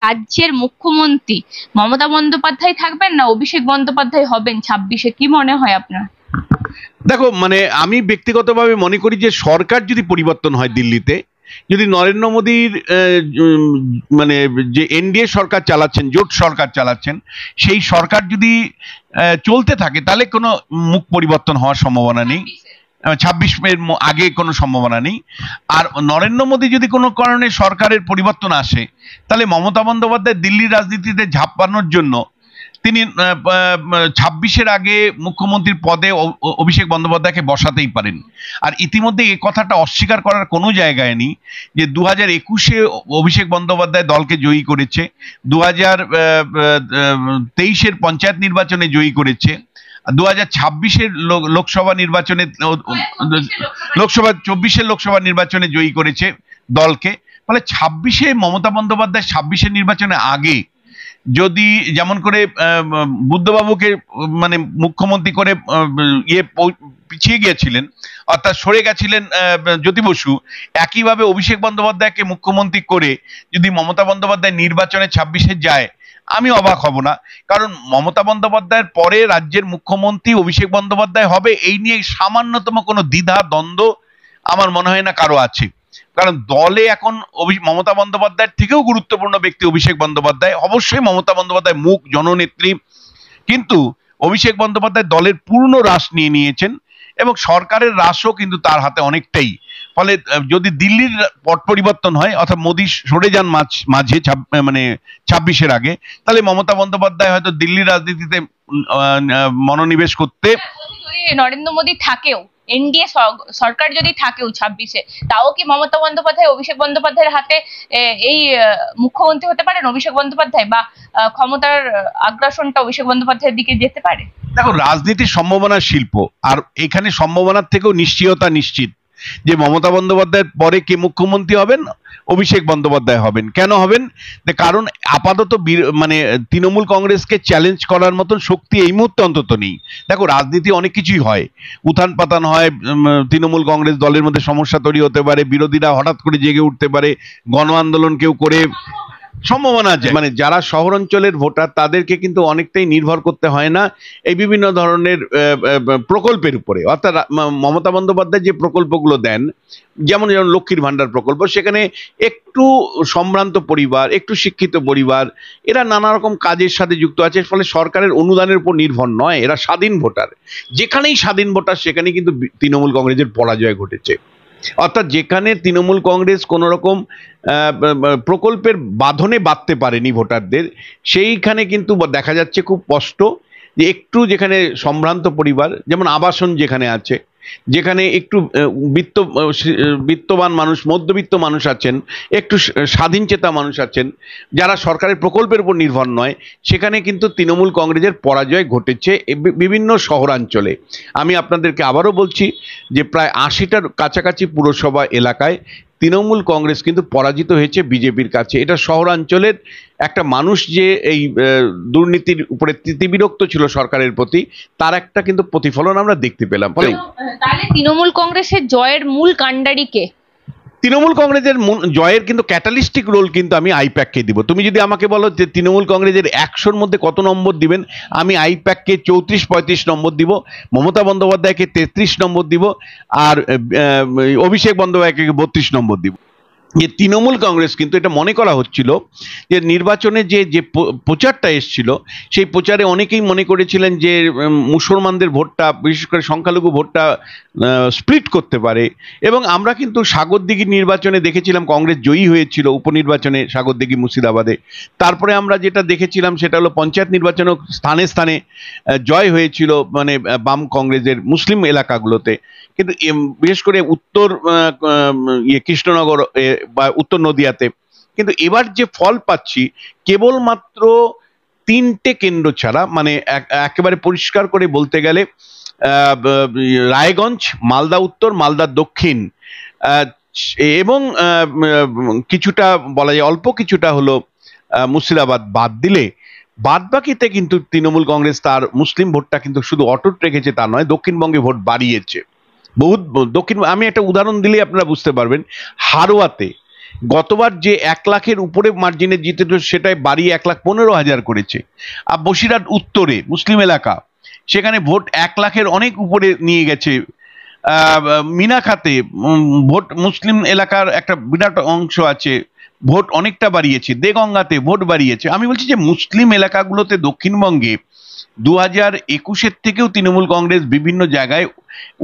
রাজ্যের মুখ্যমন্ত্রী মমতা বন্দ্যোপাধ্যায় থাকবেন না অভিষেক বন্দ্যোপাধ্যায় হবেন 26-এ? কি মনে হয় আপনার? দেখো, মানে আমি ব্যক্তিগতভাবে মনে করি যে সরকার যদি পরিবর্তন হয় দিল্লিতে, যদি নরেন্দ্র মোদীর মানে যে এনডিএ সরকার চালাচ্ছেন, জোট সরকার চালাচ্ছেন, সেই সরকার যদি চলতে থাকে, তাহলে কোনো মুখ পরিবর্তন হওয়ার সম্ভাবনা নেই। 26-এর আগে কোনো সম্ভাবনা নেই। আর নরেন্দ্র মোদী যদি কোনো কারণে সরকারের পরিবর্তন আসে, তাহলে মমতা বন্দ্যোপাধ্যায় দিল্লির রাজনীতিতে ঝাঁপ জন্য তিনি 26-এর আগে মুখ্যমন্ত্রীর পদে অভিষেক বন্দ্যোপাধ্যায়কে বসাতেই পারেন। আর ইতিমধ্যে এই কথাটা অস্বীকার করার কোনো জায়গায় নেই যে 2021-এ অভিষেক বন্দ্যোপাধ্যায় দলকে জয়ী করেছে, 2023-এর পঞ্চায়েত নির্বাচনে জয়ী করেছে, 2026-এর লোকসভা নির্বাচনে, লোকসভা 24-এর লোকসভা নির্বাচনে জয়ী করেছে দলকে। ফলে 26-এ মমতা বন্দ্যোপাধ্যায় 26-এর নির্বাচনে আগে যদি যেমন করে বুদ্ধবাবুকে মানে মুখ্যমন্ত্রী করে পিছিয়ে গিয়েছিলেন, অর্থাৎ সরে গেছিলেন জ্যোতি বসু, একইভাবে অভিষেক বন্দ্যোপাধ্যায়কে মুখ্যমন্ত্রী করে যদি মমতা বন্দ্যোপাধ্যায় নির্বাচনে 26-এ যায়, আমি অবাক হব না। কারণ মমতা বন্দ্যোপাধ্যায়ের পরে রাজ্যের মুখ্যমন্ত্রী অভিষেক বন্দ্যোপাধ্যায় হবে, এই নিয়ে সামান্যতম কোনো দ্বিধা দ্বন্দ্ব আমার মনে হয় না কারো আছে। কারণ দলে এখন মমতা বন্দ্যোপাধ্যায়ের থেকেও গুরুত্বপূর্ণ ব্যক্তি অভিষেক বন্দ্যোপাধ্যায়। অবশ্যই মমতা বন্দ্যোপাধ্যায় মুখ, জননেত্রী, কিন্তু অভিষেক বন্দ্যোপাধ্যায় দলের পূর্ণ রাশ নিয়ে নিয়েছেন এবং সরকারের রাশও কিন্তু তার হাতে অনেকটাই। ফলে যদি দিল্লির পট পরিবর্তন হয়, অর্থাৎ মোদী সরে যান মাঝে মানে 26-এর আগে, তাহলে মমতা বন্দ্যোপাধ্যায় হয়তো দিল্লির রাজনীতিতে মনোনিবেশ করতে, নরেন্দ্র মোদী থাকেও, এনডিএ সরকার যদি থাকেও 26-এ, তাও কি মমতা বন্দ্যোপাধ্যায় অভিষেক বন্দ্যোপাধ্যায়ের হাতে এই মুখ্যমন্ত্রী হতে পারেন অভিষেক বন্দ্যোপাধ্যায়, বা ক্ষমতার আগ্রাসনটা অভিষেক বন্দ্যোপাধ্যায়ের দিকে যেতে পারে? দেখো, রাজনীতির সম্ভাবনার শিল্প, আর এখানে সম্ভাবনার থেকেও নিশ্চয়তা নিশ্চিত যে মমতা বন্দ্যোপাধ্যায়ের পরে কে মুখ্যমন্ত্রী হবেন, অভিষেক বন্দ্যোপাধ্যায় হবেন। কেন হবেন? কারণ আপাতত মানে তৃণমূল কংগ্রেসকে চ্যালেঞ্জ করার মতন শক্তি এই মুহূর্তে অন্তত নেই। দেখো, রাজনীতি অনেক কিছুই হয়, উত্থান পাতান হয়, তৃণমূল কংগ্রেস দলের মধ্যে সমস্যা তৈরি হতে পারে, বিরোধীরা হঠাৎ করে জেগে উঠতে পারে, গণ আন্দোলন কেউ করে, সম্ভাবনা আছে। মানে যারা শহর অঞ্চলের ভোটার, তাদেরকে কিন্তু অনেকটাই নির্ভর করতে হয় না এই বিভিন্ন ধরনের প্রকল্পের উপরে। অর্থাৎ মমতা বন্দ্যোপাধ্যায় যে প্রকল্পগুলো দেন, যেমন লক্ষ্মীর ভান্ডার প্রকল্প, সেখানে একটু সম্ভ্রান্ত পরিবার, একটু শিক্ষিত পরিবার, এরা নানা রকম কাজের সাথে যুক্ত আছে। ফলে সরকারের অনুদানের উপর নির্ভর নয়, এরা স্বাধীন ভোটার। যেখানেই স্বাধীন ভোটার, সেখানেই কিন্তু তৃণমূল কংগ্রেসের পরাজয় ঘটেছে। অর্থাৎ যেখানে তৃণমূল কংগ্রেস কোন রকম প্রকল্পের বাঁধনে বাঁধতে পারেনি ভোটারদের, সেইখানে কিন্তু দেখা যাচ্ছে খুব স্পষ্ট যে একটু যেখানে সম্ভ্রান্ত পরিবার, যেমন আবাসন যেখানে আছে, যেখানে একটু বিত্তবান মানুষ, মধ্যবিত্ত মানুষ আছেন, একটু স্বাধীনচেতা মানুষ আছেন, যারা সরকারের প্রকল্পের উপর নির্ভর নয়, সেখানে কিন্তু তৃণমূল কংগ্রেসের পরাজয় ঘটেছে বিভিন্ন শহরাঞ্চলে। আমি আপনাদেরকে আবারও বলছি যে প্রায় 80টার কাছাকাছি পুরসভা এলাকায় তৃণমূল কংগ্রেস কিন্তু পরাজিত হয়েছে বিজেপির কাছে। এটা শহরাঞ্চলের একটা মানুষ যে এই দুর্নীতির উপরে তিতিবিরক্ত ছিল সরকারের প্রতি, তার একটা কিন্তু প্রতিফলন আমরা দেখতে পেলাম। তাহলে তৃণমূল কংগ্রেসের জয়ের মূল কাণ্ডারি কে? তৃণমূল কংগ্রেসের জয়ের কিন্তু ক্যাটালিস্টিক রোল কিন্তু আমি আইপ্যাককে দিব। তুমি যদি আমাকে বলো যে তৃণমূল কংগ্রেসের 100-র মধ্যে কত নম্বর দিবেন, আমি আইপ্যাককে 34-35 নম্বর দিব, মমতা বন্দ্যোপাধ্যায়কে 33 নম্বর দিব, আর অভিষেক বন্দ্যোপাধ্যায়কে 32 নম্বর দিব। যে তৃণমূল কংগ্রেস কিন্তু এটা মনে করা হচ্ছিল যে নির্বাচনে যে প্রচারটা এসছিল, সেই প্রচারে অনেকেই মনে করেছিলেন যে মুসলমানদের ভোটটা, বিশেষ করে সংখ্যালঘু ভোটটা স্প্লিট করতে পারে। এবং আমরা কিন্তু সাগরদিঘি নির্বাচনে দেখেছিলাম কংগ্রেস জয়ী হয়েছিল, উপনির্বাচনে সাগরদিঘি মুর্শিদাবাদে। তারপরে আমরা যেটা দেখেছিলাম সেটা হলো পঞ্চায়েত নির্বাচনও স্থানে স্থানে জয় হয়েছিল, মানে বাম কংগ্রেসের মুসলিম এলাকাগুলোতে। কিন্তু বিশেষ করে উত্তর কৃষ্ণনগর বা উত্তর নদিয়াতে কিন্তু এবার যে ফল পাচ্ছি, কেবলমাত্র 3টে কেন্দ্র ছাড়া, মানে একেবারে পরিষ্কার করে বলতে গেলে রায়গঞ্জ, মালদা উত্তর, মালদা দক্ষিণ, এবং কিছুটা বলা যায় অল্প কিছুটা হলো মুর্শিদাবাদ বাদ দিলে, বাদ বাকিতে কিন্তু তৃণমূল কংগ্রেস তার মুসলিম ভোটটা কিন্তু শুধু অটুট রেখেছে তা নয়, দক্ষিণবঙ্গে ভোট বাড়িয়েছে বহুত। আমি একটা উদাহরণ দিলে আপনারা বুঝতে পারবেন। হারোয়াতে গতবার যে 1 লাখের উপরে মার্জিনে জিতেছিল সেটাই বাড়িয়ে 1,15,000 করেছে। আর বসিরহাট উত্তরে মুসলিম এলাকা, সেখানে ভোট 1 লাখের অনেক উপরে নিয়ে গেছে। মিনাখাতে ভোট মুসলিম এলাকার একটা বিরাট অংশ আছে, ভোট অনেকটা বাড়িয়েছে। দেগঙ্গাতে ভোট বাড়িয়েছে। আমি বলছি যে মুসলিম এলাকাগুলোতে দক্ষিণবঙ্গে 2021-এর থেকেও তৃণমূল কংগ্রেস বিভিন্ন জায়গায়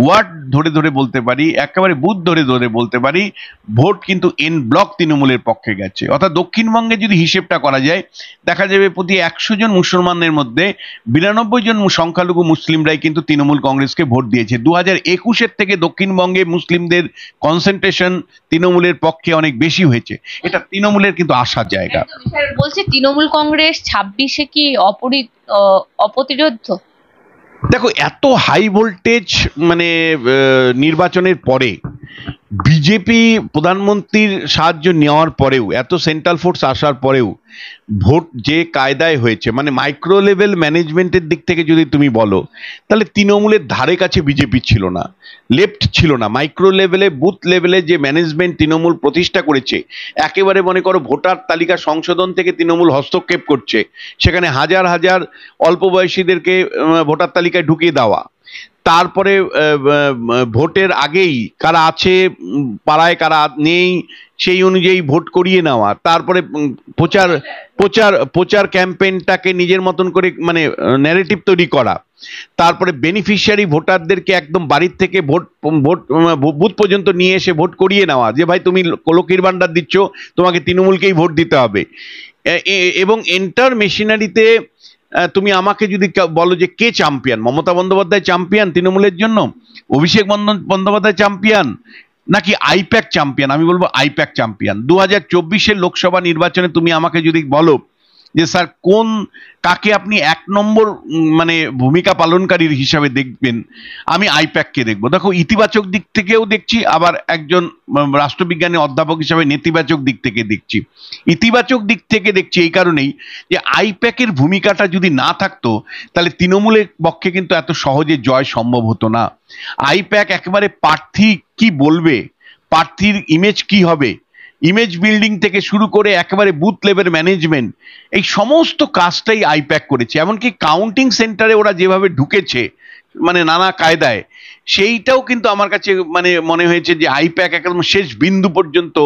ওয়ার্ড ধরে ধরে বলতে পারি, একেবারে বুথ ধরে ধরে বলতে পারি, ভোট কিন্তু এন ব্লক তৃণমূলের পক্ষে গেছে। অর্থাৎ দক্ষিণবঙ্গে যদি হিসেবটা করা যায়, দেখা যাবে প্রতি 100 জন মুসলমানের মধ্যে 92 জন সংখ্যালঘু মুসলিমরাই কিন্তু তৃণমূল কংগ্রেসকে ভোট দিয়েছে। 2021-এর থেকে দক্ষিণবঙ্গে মুসলিমদের কনসেন্ট্রেশন তৃণমূলের পক্ষে অনেক বেশি হয়েছে। এটা তৃণমূলের কিন্তু আশার জায়গা। বলছে তৃণমূল কংগ্রেস 26-এ কি অপ্রতিরোধ্য? দেখো, এত হাই ভোল্টেজ মানে নির্বাচনের পরে বিজেপি প্রধানমন্ত্রীর সাহায্য নেওয়ার পরেও, এত সেন্ট্রাল ফোর্স আসার পরেও ভোট যে কায়দায় হয়েছে, মানে মাইক্রো লেভেল ম্যানেজমেন্টের দিক থেকে যদি তুমি বলো, তাহলে তৃণমূলের ধারে কাছে বিজেপি ছিল না, লেফট ছিল না। মাইক্রো লেভেলে, বুথ লেভেলে যে ম্যানেজমেন্ট তৃণমূল প্রতিষ্ঠা করেছে, একেবারে মনে করো ভোটার তালিকা সংশোধন থেকে তৃণমূল হস্তক্ষেপ করছে, সেখানে হাজার হাজার অল্প বয়সীদেরকে ভোটার তালিকায় ঢুকিয়ে দেওয়া, তারপরে ভোটের আগেই কারা আছে পাড়ায় কারা নেই সেই অনুযায়ী ভোট করিয়ে নেওয়া, তারপরে প্রচার প্রচার প্রচার ক্যাম্পেইনটাকে নিজের মতন করে মানে ন্যারেটিভ তৈরি করা, তারপরে বেনিফিশিয়ারি ভোটারদেরকে একদম বাড়ির থেকে ভোট ভোট বুথ পর্যন্ত নিয়ে এসে ভোট করিয়ে নেওয়া, যে ভাই তুমি লক্ষ্মীর ভান্ডার দিচ্ছ, তোমাকে তৃণমূলকেই ভোট দিতে হবে। এবং এন্টার মেশিনারিতে তুমি আমাকে যদি বলো যে কে চ্যাম্পিয়ন, মমতা বন্দ্যোপাধ্যায় চ্যাম্পিয়ন তৃণমূলের জন্য, অভিষেক বন্দ্যোপাধ্যায় চ্যাম্পিয়ন, নাকি আইপ্যাক চ্যাম্পিয়ন, আমি বলবো আইপ্যাক চ্যাম্পিয়ন। 2024-এর লোকসভা নির্বাচনে তুমি আমাকে যদি বলো যে স্যার কোন কাকে আপনি 1 নম্বর মানে ভূমিকা পালনকারী হিসাবে দেখবেন, আমি আইপ্যাককে দেখবো। দেখো, ইতিবাচক দিক থেকেও দেখছি, আবার একজন রাষ্ট্রবিজ্ঞানের অধ্যাপক হিসাবে নেতিবাচক দিক থেকে দেখছি। ইতিবাচক দিক থেকে দেখছি এই কারণেই যে আইপ্যাকের ভূমিকাটা যদি না থাকতো, তাহলে তৃণমূলের পক্ষে কিন্তু এত সহজে জয় সম্ভব হতো না। আইপ্যাক একেবারে প্রার্থী কি বলবে, প্রার্থীর ইমেজ কি হবে, ইমেজ বিল্ডিং থেকে শুরু করে একেবারে বুথ লেভেল ম্যানেজমেন্ট, এই সমস্ত কাজটাই আইপ্যাক করেছে। এমনকি কাউন্টিং সেন্টারে ওরা যেভাবে ঢুকেছে মানে নানা কায়দায়, সেইটাও কিন্তু আমার কাছে মানে মনে হয়েছে যে আইপ্যাক একদম শেষ বিন্দু পর্যন্ত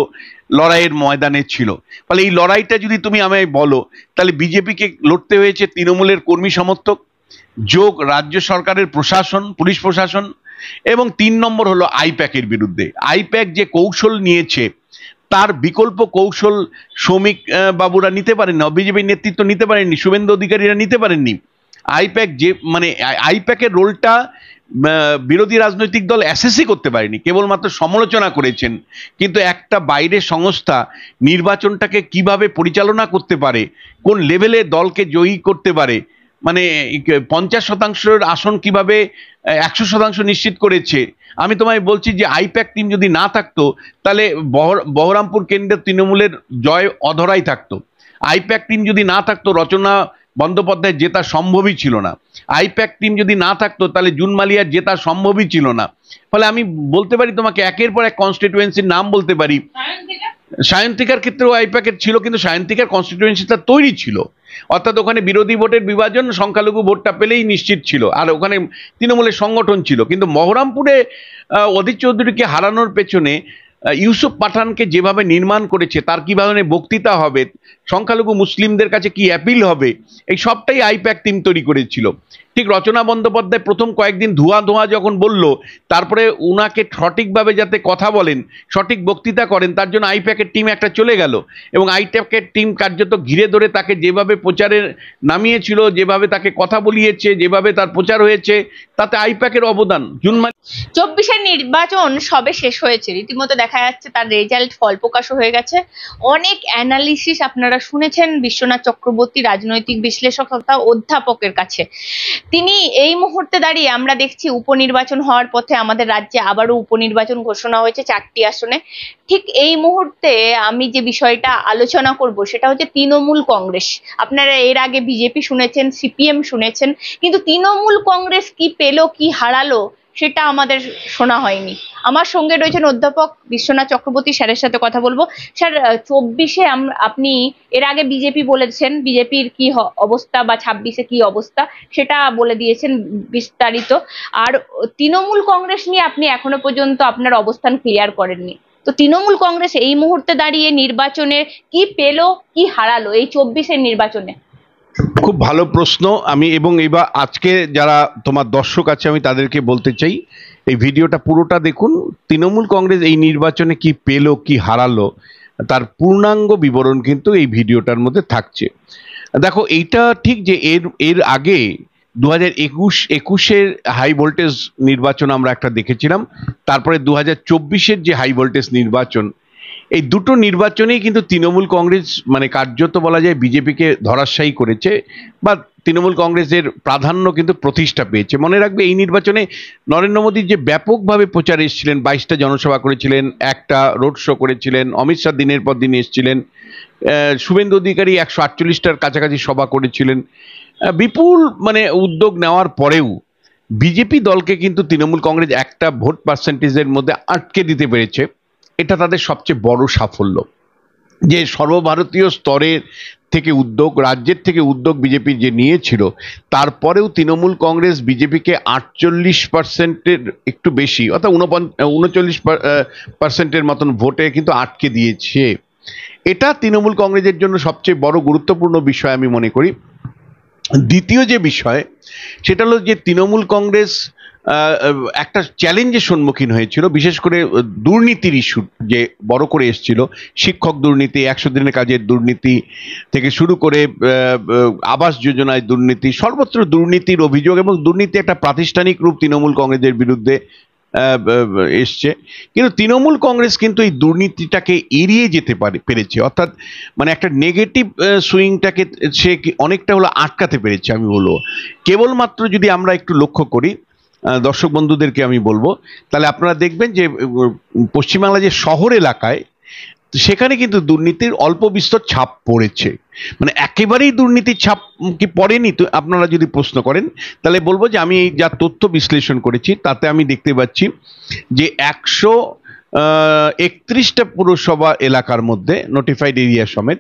লড়াইয়ের ময়দানে ছিল। ফলে এই লড়াইটা যদি তুমি আমায় বলো, তাহলে বিজেপিকে লড়তে হয়েছে তৃণমূলের কর্মী সমর্থক যোগ রাজ্য সরকারের প্রশাসন, পুলিশ প্রশাসন, এবং 3 নম্বর হলো আইপ্যাকের বিরুদ্ধে। আইপ্যাক যে কৌশল নিয়েছে, তার বিকল্প কৌশল শ্রমিক বাবুরা নিতে পারেন না, বিজেপির নেতৃত্ব নিতে পারেননি, শুভেন্দু অধিকারীরা নিতে পারেননি। আইপ্যাক যে মানে আইপ্যাকের রোলটা বিরোধী রাজনৈতিক দল অ্যাসেসই করতে পারেনি, কেবলমাত্র সমালোচনা করেছেন। কিন্তু একটা বাইরের সংস্থা নির্বাচনটাকে কিভাবে পরিচালনা করতে পারে, কোন লেভেলে দলকে জয়ী করতে পারে, মানে 50% আসন কিভাবে 100% নিশ্চিত করেছে। আমি তোমায় বলছি যে আইপ্যাক টিম যদি না থাকতো, তাহলে বহরমপুর কেন্দ্রের তৃণমূলের জয় অধরাই থাকতো। আইপ্যাক টিম যদি না থাকতো, রচনা বন্দ্যোপাধ্যায় জেতা সম্ভবই ছিল না। আইপ্যাক টিম যদি না থাকতো, তাহলে জুন মালিয়ার জেতা সম্ভবই ছিল না। ফলে আমি বলতে পারি তোমাকে একের পর এক কনস্টিটিউয়েন্সির নাম বলতে পারি। সায়ন্তিকার ক্ষেত্রেও আইপ্যাকের ছিল, কিন্তু সায়ন্তিকার কনস্টিটিউয়েন্সিটা তৈরি ছিল, অর্থাৎ ওখানে বিরোধী ভোটের বিভাজন, সংখ্যালঘু ভোটটা পেলেই নিশ্চিত ছিল, আর ওখানে তৃণমূলের সংগঠন ছিল। কিন্তু বহরমপুরে অধীর চৌধুরীকে হারানোর পেছনে ইউসুফ পাঠানকে যেভাবে নির্মাণ করেছে, তার কিভাবে বক্তৃতা হবে, সংখ্যালঘু মুসলিমদের কাছে কি অ্যাপিল হবে, এই সবটাই আইপ্যাক টিম তৈরি করেছিল। ঠিক রচনা বন্দ্যোপাধ্যায় প্রথম কয়েকদিন ধোঁয়া ধোঁয়া যখন বলল, তারপরে উনাকে সঠিকভাবে যাতে কথা বলেন, সঠিক বক্তৃতা করেন, তার জন্য আইপ্যাকের টিম একটা চলে গেল, এবং আইপ্যাকের টিম কার্যত ঘিরে ধরে তাকে যেভাবে প্রচারে নামিয়েছিল, যেভাবে তাকে কথা বলিয়েছে, যেভাবে তার প্রচার হয়েছে, তাতে আইপ্যাকের অবদান। জুন 24-এর নির্বাচন সবে শেষ হয়েছে, রীতিমতো দেখা যাচ্ছে তার রেজাল্ট ফল প্রকাশ হয়ে গেছে। অনেক অ্যানালিসিস আপনারা শুনেছেন বিশ্বনাথ চক্রবর্তী, রাজনৈতিক বিশ্লেষক তথা অধ্যাপকের কাছে। তিনি এই মুহূর্তে দাঁড়িয়ে আমরা দেখছি উপনির্বাচন হওয়ার পথে, আমাদের রাজ্যে আবারও উপনির্বাচন ঘোষণা হয়েছে 4টি আসনে। ঠিক এই মুহূর্তে আমি যে বিষয়টা আলোচনা করব সেটা হচ্ছে তৃণমূল কংগ্রেস। আপনারা এর আগে বিজেপি শুনেছেন, সিপিএম শুনেছেন, কিন্তু তৃণমূল কংগ্রেস কি পেল, কি হারালো, সেটা আমাদের শোনা হয়নি। আমার সঙ্গে রয়েছেন অধ্যাপক বিশ্বনাথ চক্রবর্তী, স্যারের সাথে কথা বলবো। স্যার, 24-এ আপনি এর আগে বিজেপি বলেছেন বিজেপির কি অবস্থা, বা 26-এ কি অবস্থা সেটা বলে দিয়েছেন বিস্তারিত। আর তৃণমূল কংগ্রেস নিয়ে আপনি এখনো পর্যন্ত আপনার অবস্থান ক্লিয়ার করেননি। তো তৃণমূল কংগ্রেস এই মুহূর্তে দাঁড়িয়ে নির্বাচনে কি পেলো, কি হারালো এই 24-এর নির্বাচনে? খুব ভালো প্রশ্ন। আমি এবং এবার আজকে যারা তোমার দর্শক আছে আমি তাদেরকে বলতে চাই, এই ভিডিওটা পুরোটা দেখুন। তৃণমূল কংগ্রেস এই নির্বাচনে কি পেলো কি হারালো তার পূর্ণাঙ্গ বিবরণ কিন্তু এই ভিডিওটার মধ্যে থাকছে। দেখো, এইটা ঠিক যে এর আগে 2021-এর হাই ভোল্টেজ নির্বাচন আমরা একটা দেখেছিলাম, তারপরে 2024-এর যে হাই ভোল্টেজ নির্বাচন, এই দুটো নির্বাচনেই কিন্তু তৃণমূল কংগ্রেস মানে কার্যত বলা যায় বিজেপিকে ধরাশায়ী করেছে, বা তৃণমূল কংগ্রেসের প্রাধান্য কিন্তু প্রতিষ্ঠা পেয়েছে। মনে রাখবে, এই নির্বাচনে নরেন্দ্র মোদী যে ব্যাপকভাবে প্রচারে এসেছিলেন, 22টা জনসভা করেছিলেন, একটা রোড শো করেছিলেন, অমিত শাহ দিনের পর দিন এসেছিলেন, শুভেন্দু অধিকারী 148টার কাছাকাছি সভা করেছিলেন, বিপুল মানে উদ্যোগ নেওয়ার পরেও বিজেপি দলকে কিন্তু তৃণমূল কংগ্রেস একটা ভোট পার্সেন্টেজের মধ্যে আটকে দিতে পেরেছে। এটা তাদের সবচেয়ে বড় সাফল্য, যে সর্বভারতীয় স্তরের থেকে উদ্যোগ, রাজ্যের থেকে উদ্যোগ বিজেপি যে নিয়েছিল, তারপরেও তৃণমূল কংগ্রেস বিজেপিকে 48%-এর একটু বেশি, অর্থাৎ 39%-এর মতন ভোটে কিন্তু আটকে দিয়েছে। এটা তৃণমূল কংগ্রেসের জন্য সবচেয়ে বড় গুরুত্বপূর্ণ বিষয় আমি মনে করি। দ্বিতীয় যে বিষয়, সেটা হলো যে তৃণমূল কংগ্রেস একটা চ্যালেঞ্জের সম্মুখীন হয়েছিল, বিশেষ করে দুর্নীতির ইস্যু যে বড় করে এসেছিল। শিক্ষক দুর্নীতি, 100 দিনের কাজের দুর্নীতি থেকে শুরু করে আবাস যোজনায় দুর্নীতি, সর্বত্র দুর্নীতির অভিযোগ, এবং দুর্নীতি একটা প্রাতিষ্ঠানিক রূপ তৃণমূল কংগ্রেসের বিরুদ্ধে এসছে। কিন্তু তৃণমূল কংগ্রেস কিন্তু এই দুর্নীতিটাকে এড়িয়ে যেতে পেরেছে, অর্থাৎ মানে একটা নেগেটিভ সুইংটাকে সে অনেকটা হলো আটকাতে পেরেছে আমি বলবো। কেবলমাত্র যদি আমরা একটু লক্ষ্য করি, দর্শক বন্ধুদেরকে আমি বলবো, তাহলে আপনারা দেখবেন যে পশ্চিমবাংলা যে শহর এলাকায়, সেখানে কিন্তু দুর্নীতির অল্প বিস্তর ছাপ পড়েছে। মানে একেবারেই দুর্নীতির ছাপ কি পড়েনি তো আপনারা যদি প্রশ্ন করেন, তাহলে বলবো যে আমি এই যা তথ্য বিশ্লেষণ করেছি তাতে আমি দেখতে পাচ্ছি যে 131টা পুরসভা এলাকার মধ্যে নোটিফাইড এরিয়া সমেত,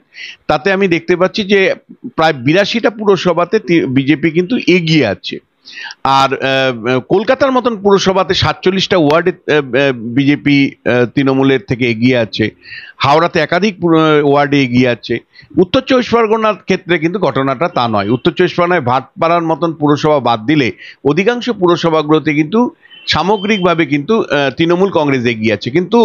তাতে আমি দেখতে পাচ্ছি যে প্রায় 82টা পুরসভাতে বিজেপি কিন্তু এগিয়ে আছে। আর কলকাতার মতন পুরসভাতে 47টা ওয়ার্ডে বিজেপি তৃণমূলের থেকে এগিয়ে আছে। হাওড়াতে একাধিক ওয়ার্ডে এগিয়ে আছে। উত্তর 24 পরগনার ক্ষেত্রে কিন্তু ঘটনাটা তা নয়। উত্তর 24 পরগনায় ভাটপাড়ার মতন পুরসভা বাদ দিলে অধিকাংশ পুরসভাগুলোতে কিন্তু সামগ্রিকভাবে কিন্তু তৃণমূল কংগ্রেস এগিয়ে আছে। কিন্তু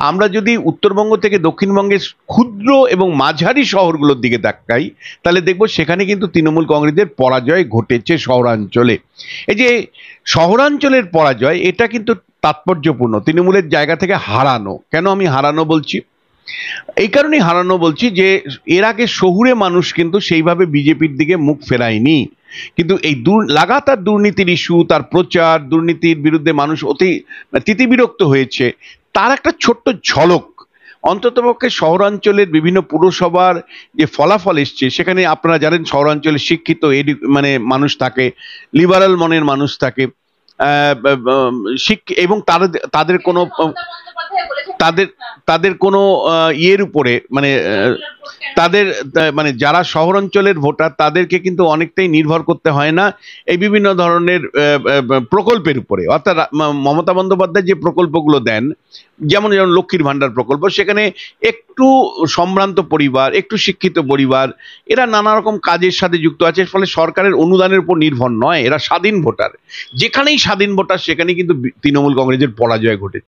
আমরা যদি উত্তরবঙ্গ থেকে দক্ষিণবঙ্গের ক্ষুদ্র এবং মাঝারি শহরগুলোর দিকে তাকাই, তাহলে দেখব সেখানে কিন্তু তৃণমূল কংগ্রেসের পরাজয় ঘটেছে শহরাঞ্চলে। এই যে শহরাঞ্চলের পরাজয়, এটা কিন্তু তাৎপর্যপূর্ণ, তৃণমূলের জায়গা থেকে হারানো। কেন আমি হারানো বলছি? এই কারণেই হারানো বলছি যে এর আগে শহুরে মানুষ কিন্তু সেইভাবে বিজেপির দিকে মুখ ফেরায়নি, কিন্তু এই লাগাতার দুর্নীতির ইস্যু, তার প্রচার, দুর্নীতির বিরুদ্ধে মানুষ অতি তিতিবিরক্ত হয়েছে, তার একটা ছোট্ট ঝলক অন্ততপক্ষে শহরাঞ্চলের বিভিন্ন পুরসভার যে ফলাফল এসছে, সেখানে আপনারা জানেন শহরাঞ্চলে শিক্ষিত মানে মানুষ থাকে, লিবারাল মনের মানুষ থাকে, এবং তাদের কোনো তাদের কোনো ইয়ের উপরে মানে তাদের মানে যারা শহরাঞ্চলের ভোটার, তাদেরকে কিন্তু অনেকটাই নির্ভর করতে হয় না এই বিভিন্ন ধরনের প্রকল্পের উপরে। অর্থাৎ মমতা বন্দ্যোপাধ্যায় যে প্রকল্পগুলো দেন, যেমন লক্ষ্মীর ভাণ্ডার প্রকল্প, সেখানে একটু সম্ভ্রান্ত পরিবার, একটু শিক্ষিত পরিবার, এরা নানা রকম কাজের সাথে যুক্ত আছে, ফলে সরকারের অনুদানের উপর নির্ভর নয়, এরা স্বাধীন ভোটার। যেখানেই স্বাধীন ভোটার সেখানেই কিন্তু তৃণমূল কংগ্রেসের পরাজয় ঘটেছে।